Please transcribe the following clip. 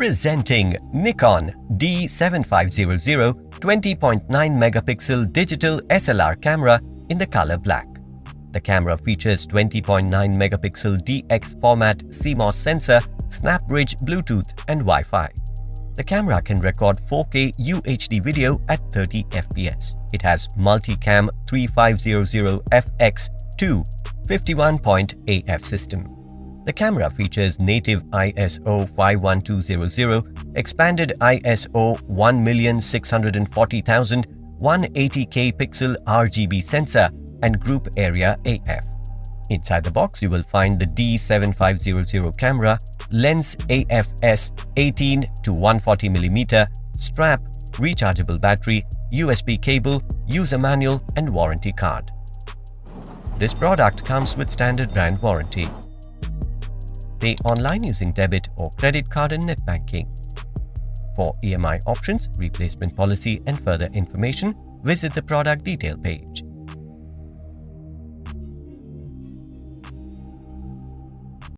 Presenting Nikon D7500 20.9 megapixel digital SLR camera in the color black. The camera features 20.9 megapixel DX format CMOS sensor, SnapBridge, Bluetooth and Wi-Fi. The camera can record 4K UHD video at 30 fps. It has multi-cam 3500fx2 51.0 AF system. The camera features native ISO 51200, expanded ISO 1,640,000 180K pixel RGB sensor and group area AF. Inside the box, you will find the D7500 camera, lens AFS 18 to 140mm, strap, rechargeable battery, USB cable, user manual and warranty card. This product comes with standard brand warranty. Pay online using debit or credit card and net banking. For EMI options, replacement policy and further information, visit the product detail page.